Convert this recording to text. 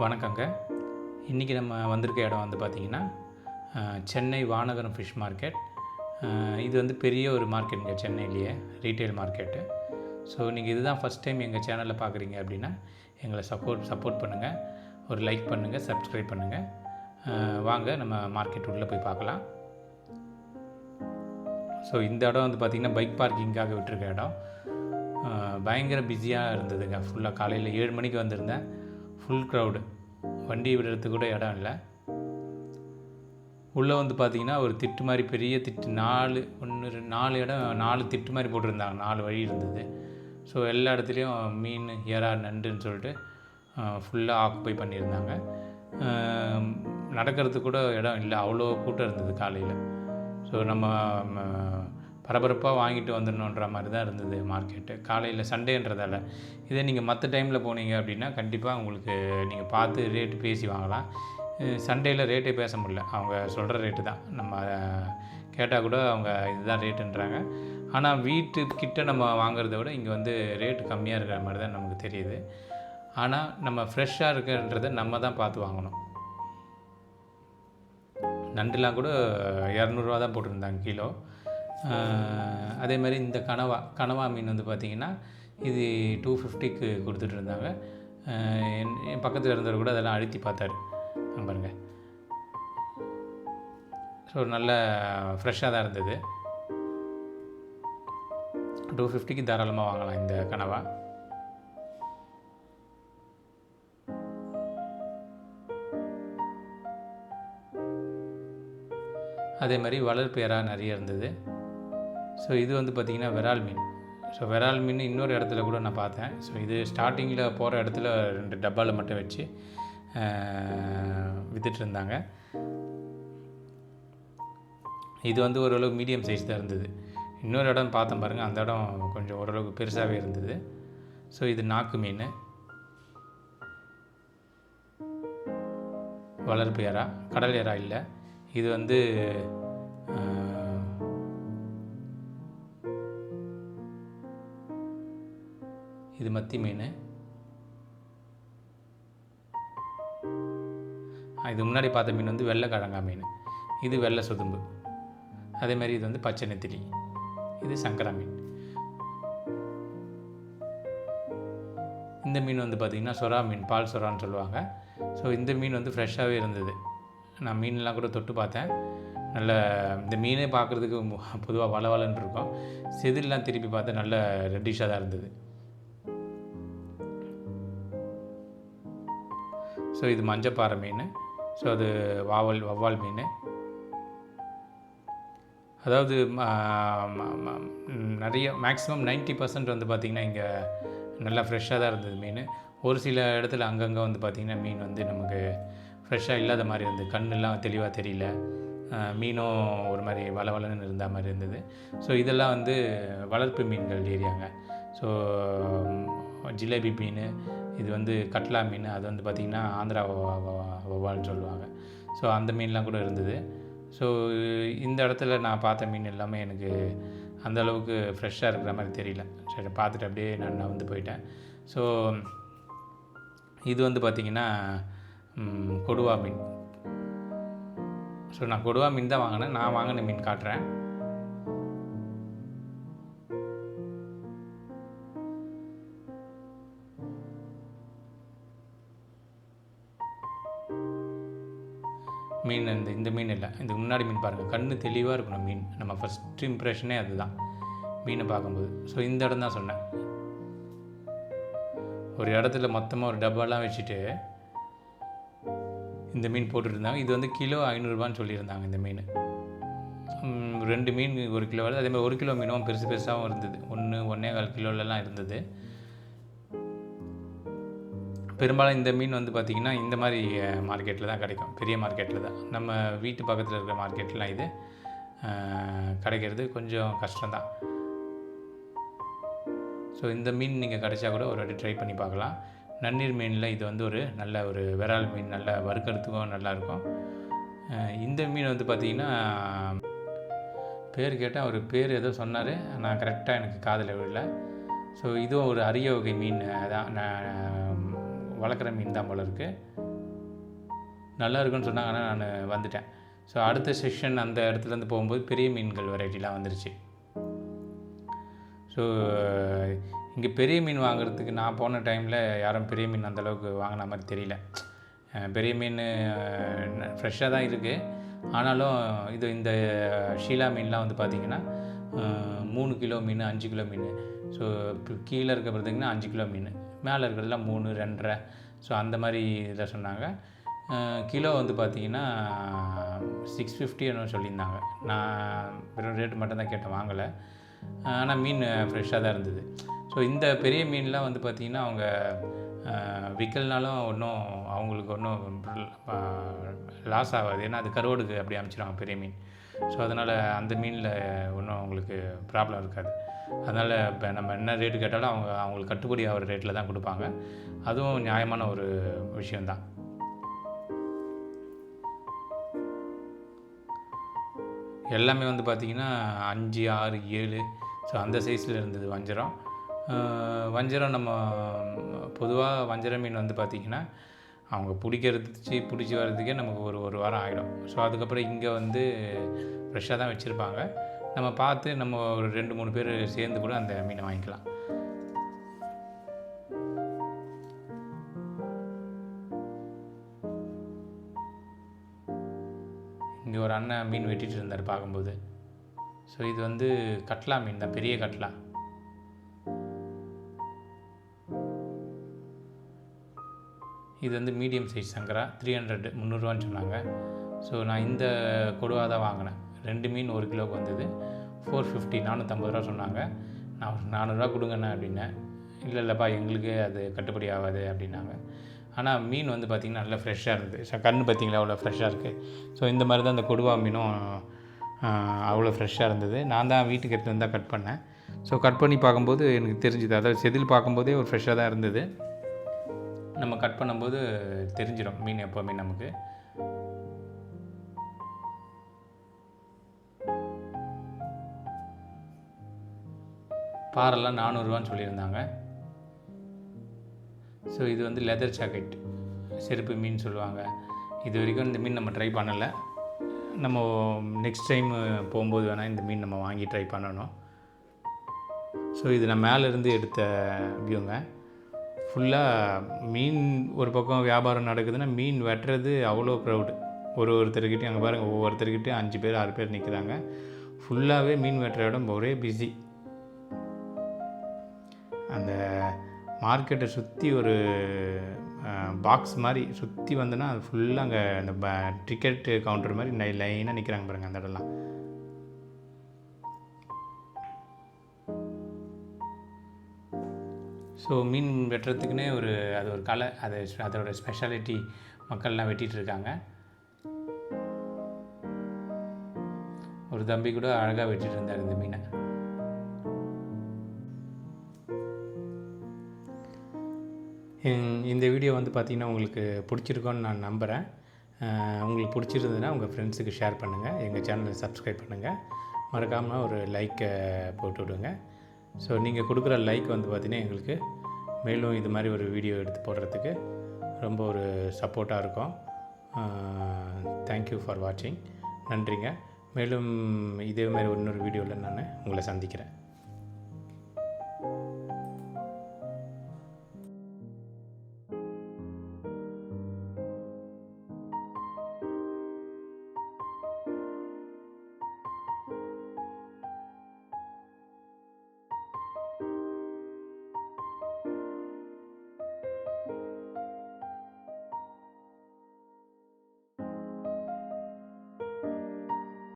வணக்கங்க. இன்றைக்கி நம்ம வந்திருக்க இடம் வந்து பார்த்திங்கன்னா, சென்னை வானகரம் ஃபிஷ் மார்க்கெட். இது வந்து பெரிய ஒரு மார்க்கெட்டுங்க சென்னையிலேயே, ரீட்டெயில் மார்க்கெட்டு. ஸோ நீங்கள் இதுதான் ஃபஸ்ட் டைம் எங்கள் சேனலில் பார்க்குறீங்க அப்படின்னா, எங்களை சப்போர்ட் பண்ணுங்கள். ஒரு லைக் பண்ணுங்கள், சப்ஸ்கிரைப் பண்ணுங்கள். வாங்க நம்ம மார்க்கெட் உள்ளே போய் பார்க்கலாம். ஸோ இந்த இடம் வந்து பார்த்திங்கன்னா பைக் பார்க்கிங்காக விட்டுருக்க இடம். பயங்கர பிஸியாக இருந்ததுங்க. ஃபுல்லாக காலையில் 7 மணிக்கு வந்திருந்தேன். Full crowd. வண்டி விடுறதுக்கு கூட இடம் இல்லை. உள்ளே வந்து பார்த்திங்கன்னா ஒரு திட்டு மாதிரி, பெரிய திட்டு 4 இடம், 4 திட்டு மாதிரி போட்டிருந்தாங்க. 4 வழி இருந்தது. ஸோ எல்லா இடத்துலையும் மீன், எறா, நண்டுன்னு சொல்லிட்டு ஃபுல்லாக ஆக்குப்பை பண்ணியிருந்தாங்க. நடக்கிறதுக்கு கூட இடம் இல்லை, அவ்வளோ கூட்டம் இருந்தது காலையில். ஸோ நம்ம பரபரப்பாக வாங்கிட்டு வந்துடணுன்ற மாதிரி தான் இருந்தது மார்க்கெட்டு. காலையில் சண்டேன்றதால. இதே நீங்கள் மற்ற டைமில் போனீங்க அப்படின்னா கண்டிப்பாக உங்களுக்கு நீங்கள் பார்த்து ரேட்டு பேசி வாங்கலாம். சண்டேயில் ரேட்டே பேச முடியல, அவங்க சொல்கிற ரேட்டு தான். நம்ம கேட்டால் கூட அவங்க இதுதான் ரேட்டுன்றாங்க. ஆனால் வீட்டுக்கிட்ட நம்ம வாங்குறத விட இங்கே வந்து ரேட்டு கம்மியாக இருக்கிற மாதிரி தான் நமக்கு தெரியுது. ஆனால் நம்ம ஃப்ரெஷ்ஷாக இருக்குன்றதை நம்ம தான் பார்த்து வாங்கணும். நண்டுலாம் கூட 200 தான் போட்டிருந்தாங்க கிலோ. அதே மாதிரி இந்த கனவா மீன் வந்து பார்த்திங்கன்னா இது 250க்கு கொடுத்துட்ருந்தாங்க. என் பக்கத்தில் இருந்தவர் கூட அதெல்லாம் அழுத்தி பார்த்தாரு. பாருங்கள். ஸோ நல்ல ஃப்ரெஷ்ஷாக தான் இருந்தது. 250க்கு தாராளமாக வாங்கலாம் இந்த கனவா. அதே மாதிரி வளர்ப்பு எறா நிறைய இருந்தது. ஸோ இது வந்து பார்த்திங்கன்னா விரால் மீன். ஸோ விரால் மீன் இன்னொரு இடத்துல கூட நான் பார்த்தேன். ஸோ இது ஸ்டார்டிங்கில் போகிற இடத்துல 2 டப்பாவில் மட்டும் வச்சு விற்றுட்ருந்தாங்க. இது வந்து ஓரளவுக்கு மீடியம் சைஸ் தான் இருந்தது. இன்னொரு இடம் பார்த்தேன் பாருங்கள், அந்த இடம் கொஞ்சம் ஓரளவுக்கு பெருசாகவே இருந்தது. ஸோ இது நாக்கு மீன், வளர்ப்பு எறா, கடல் எறா இல்லை. இது வந்து இது மத்தி மீன். இது முன்னாடி பார்த்த மீன் வந்து வெள்ளை கிழங்கா மீன். இது வெள்ளை சுதும்பு. அதேமாதிரி இது வந்து பச்சை நெத்திலி. இது சங்கரா மீன். இந்த மீன் வந்து பார்த்திங்கன்னா சொரா மீன், பால் சொரான்னு சொல்லுவாங்க. ஸோ இந்த மீன் வந்து ஃப்ரெஷ்ஷாகவே இருந்தது. நான் மீன்லாம் கூட தொட்டு பார்த்தேன். நல்ல இந்த மீனே பார்க்குறதுக்கு பொதுவாக வளவலன்னு இருக்கும். செதில்லாம் திருப்பி பார்த்தா நல்ல ரெட்டிஷாக தான் இருந்தது. ஸோ இது மஞ்சப்பாறை மீன். ஸோ அது வவ்வால் மீன். அதாவது நிறைய மேக்ஸிமம் 90% வந்து பார்த்திங்கன்னா இங்கே நல்லா ஃப்ரெஷ்ஷாக தான் இருந்தது மீன். ஒரு சில இடத்துல அங்கங்கே வந்து பார்த்திங்கன்னா மீன் வந்து நமக்கு ஃப்ரெஷ்ஷாக இல்லாத மாதிரி இருந்தது. கண்ணெல்லாம் தெளிவாக தெரியல, மீனும் ஒரு மாதிரி வளவலன்னு இருந்த மாதிரி இருந்தது. ஸோ இதெல்லாம் வந்து வளர்ப்பு மீன்கள் ஏரியாங்க. ஸோ ஜிலேபி மீன், இது வந்து கட்லா மீன், அது வந்து பார்த்திங்கன்னா ஆந்திரா வவ்வால்னு சொல்லுவாங்க. ஸோ அந்த மீன்லாம் கூட இருந்தது. ஸோ இந்த இடத்துல நான் பார்த்த மீன் எல்லாமே எனக்கு அந்தளவுக்கு ஃப்ரெஷ்ஷாக இருக்கிற மாதிரி தெரியல. சரி, பார்த்துட்டு அப்படியே நான் வந்து போயிட்டேன். ஸோ இது வந்து பார்த்திங்கன்னா கொடுவா மீன். ஸோ நான் கொடுவா மீன் தான் வாங்கினேன். நான் வாங்கின மீன் காட்டுறேன். மீன் இந்த மீன் இல்லை, இதுக்கு முன்னாடி மீன் பாருங்கள். கண்ணு தெளிவாக இருக்கணும் மீன். நம்ம ஃபஸ்ட் இம்ப்ரெஷனே அதுதான் மீனை பார்க்கும்போது. ஸோ இந்த இடம் தான் சொன்னேன். ஒரு இடத்துல மொத்தமாக ஒரு டப்பாலாம் வச்சுட்டு இந்த மீன் போட்டுருந்தாங்க. இது வந்து கிலோ 500 சொல்லியிருந்தாங்க இந்த மீன். 2 மீன் 1 கிலோ வருது. அதேமாதிரி 1 கிலோ மீனும் பெருசாகவும் இருந்தது. 1.25 கிலோலலாம் இருந்தது. பெரும்பாலும் இந்த மீன் வந்து பார்த்திங்கன்னா இந்த மாதிரி மார்க்கெட்டில் தான் கிடைக்கும், பெரிய மார்க்கெட்டில் தான். நம்ம வீட்டு பக்கத்தில் இருக்கிற மார்க்கெட்லாம் இது கிடைக்கிறது கொஞ்சம் கஷ்டம்தான். ஸோ இந்த மீன் நீங்கள் கிடைச்சா கூட ஒரு வாட்டி ட்ரை பண்ணி பார்க்கலாம். நன்னீர் மீனில் இது வந்து ஒரு நல்ல ஒரு விரால் மீன், நல்ல வறுக்கிறதுக்கும் நல்லாயிருக்கும். இந்த மீன் வந்து பார்த்திங்கன்னா பேர் கேட்டால் அவர் பேர் ஏதோ சொன்னார், நான் கரெக்டாக எனக்கு காதில் விடல. ஸோ இதுவும் ஒரு அரிய வகை மீன் தான், வளர்க்குற மீன் தான் போல இருக்குது. நல்லா இருக்குன்னு சொன்னாங்க. ஆனால் நான் வந்துட்டேன். ஸோ அடுத்த செக்ஷன் அந்த இடத்துலேருந்து போகும்போது பெரிய மீன்கள் வெரைட்டிலாம் வந்துருச்சு. ஸோ இங்கே பெரிய மீன் வாங்குறதுக்கு நான் போன டைமில் யாரும் பெரிய மீன் அந்தளவுக்கு வாங்கின மாதிரி தெரியல. பெரிய மீன் ஃப்ரெஷ்ஷாக தான் இருக்குது. ஆனாலும் இந்த ஷீலா மீன்லாம் வந்து பார்த்திங்கன்னா 3 கிலோ மீன், 5 கிலோ மீன். ஸோ இப்போ கீழே இருக்க பார்த்திங்கன்னா 5 கிலோ மீன், மேலே இருக்கிறதுலாம் 3, 2.5. ஸோ அந்த மாதிரி இதில் சொன்னாங்க. கிலோ வந்து பார்த்திங்கன்னா 650 என்னன்னு சொல்லியிருந்தாங்க. நான் வெறும் ரேட்டு மட்டும் தான் கேட்டேன், வாங்கலை. ஆனால் மீன் ஃப்ரெஷ்ஷாக தான் இருந்தது. ஸோ இந்த பெரிய மீன்லாம் வந்து பார்த்திங்கன்னா அவங்க விற்கலனாலும் ஒன்றும் அவங்களுக்கு ஒன்றும் லாஸ் ஆகாது. ஏன்னா அது கருவாடுக்கு அப்படி அமைச்சிடுவாங்க பெரிய மீன். ஸோ அதனால் அந்த மீனில் ஒன்றும் அவங்களுக்கு ப்ராப்ளம் இருக்காது. அதனால் இப்போ நம்ம என்ன ரேட்டு கேட்டாலும் அவங்களுக்கு கட்டுப்படி ஆகிற ரேட்டில் தான் கொடுப்பாங்க. அதுவும் நியாயமான ஒரு விஷயந்தான். எல்லாமே வந்து பார்த்திங்கன்னா 5, 6, 7 ஸோ அந்த சைஸில் இருந்தது வஞ்சரம். வஞ்சரம் நம்ம பொதுவாக வஞ்சர மீன் வந்து பார்த்திங்கன்னா அவங்க பிடிச்சி வர்றதுக்கே நமக்கு ஒரு வாரம் ஆகிடும். ஸோ அதுக்கப்புறம் இங்கே வந்து ஃப்ரெஷ்ஷாக தான் வச்சுருப்பாங்க. நம்ம பார்த்து நம்ம ஒரு 2-3 பேர் சேர்ந்து கூட அந்த மீனை வாங்கிக்கலாம். இங்கே ஒரு அண்ணன் மீன் வெட்டிகிட்டு இருந்தார் பார்க்கும்போது. ஸோ இது வந்து கட்லா மீன் தான், பெரிய கட்லா. இது வந்து மீடியம் சைஸ் சங்கரா 300 300 சொன்னாங்க. ஸோ நான் இந்த கொடுவா தான் வாங்கினேன். 2 மீன் 1 கிலோவுக்கு வந்தது 450 450 சொன்னாங்க. நான் ஒரு 400 கொடுங்கண்ணே அப்படின்னேன். இல்லைப்பா எங்களுக்கு அது கட்டுப்படி ஆகாது அப்படின்னாங்க. ஆனால் மீன் வந்து பார்த்திங்கன்னா நல்லா ஃப்ரெஷ்ஷாக இருந்தது. ஸோ கண் பார்த்திங்களா அவ்வளோ ஃப்ரெஷ்ஷாக இருக்குது. ஸோ இந்த மாதிரி தான் அந்த கொடுவா மீனும் அவ்வளோ ஃப்ரெஷ்ஷாக இருந்தது. நான் தான் வீட்டுக்கு எடுத்து வந்து தான் கட் பண்ணேன். ஸோ கட் பண்ணி பார்க்கும்போது எனக்கு தெரிஞ்சுது, அதாவது செதில் பார்க்கும்போதே ஒரு ஃப்ரெஷ்ஷாக தான் இருந்தது. நம்ம கட் பண்ணும்போது தெரிஞ்சிடும் மீன் எப்போவுமே நமக்கு. பாறைலாம் 400 சொல்லியிருந்தாங்க. ஸோ இது வந்து லெதர் ஜாக்கெட், செருப்பு மீன் சொல்லுவாங்க. இது வரைக்கும் இந்த மீன் நம்ம ட்ரை பண்ணலை. நம்ம நெக்ஸ்ட் டைம் போகும்போது வேணால் இந்த மீன் நம்ம வாங்கி ட்ரை பண்ணணும். ஸோ இது நான் மேலேருந்து எடுத்த வியூங்க. ஃபுல்லாக மீன் ஒரு பக்கம் வியாபாரம் நடக்குதுன்னா மீன் வெட்டுறது அவ்வளோ க்ரௌடு. ஒருத்தர்கிட்டையும் அங்கே பாருங்கள், ஒவ்வொருத்தர்கிட்டையும் 5 பேர் 6 பேர் நிற்கிறாங்க. ஃபுல்லாகவே மீன் வெட்டுற இடம் ஒரே பிஸி. அந்த மார்க்கெட்டை சுற்றி ஒரு பாக்ஸ் மாதிரி சுற்றி வந்தோன்னா அது ஃபுல்லாக அங்கே அந்த டிக்கெட்டு கவுண்டர் மாதிரி லைனாக நிற்கிறாங்க பாருங்கள் அந்த இடம்லாம். ஸோ மீன் வெட்டுறதுக்குன்னே அது ஒரு கலை, அதோட ஸ்பெஷாலிட்டி மக்கள்லாம் வெட்டிகிட்டு இருக்காங்க. ஒரு தம்பி கூட அழகாக வெட்டிகிட்டு இருந்தார் இந்த மீனை. இந்த வீடியோ வந்து பார்த்திங்கன்னா உங்களுக்கு பிடிச்சிருக்கோன்னு நான் நம்புகிறேன். உங்களுக்கு பிடிச்சிருந்ததுன்னா உங்கள் ஃப்ரெண்ட்ஸுக்கு ஷேர் பண்ணுங்கள். எங்கள் சேனலை சப்ஸ்கிரைப் பண்ணுங்கள். மறக்காமல் ஒரு லைக்கை போட்டு விடுங்க. ஸோ நீங்கள் கொடுக்குற லைக் வந்து பார்த்திங்கன்னா எங்களுக்கு மேலும் இது மாதிரி ஒரு வீடியோ எடுத்து போடுறதுக்கு ரொம்ப ஒரு சப்போர்ட்டாக இருக்கும். தேங்க்யூ ஃபார் வாட்சிங். நன்றிங்க. மேலும் இதே மாதிரி இன்னொரு வீடியோவில் நான் உங்களை சந்திக்கிறேன்.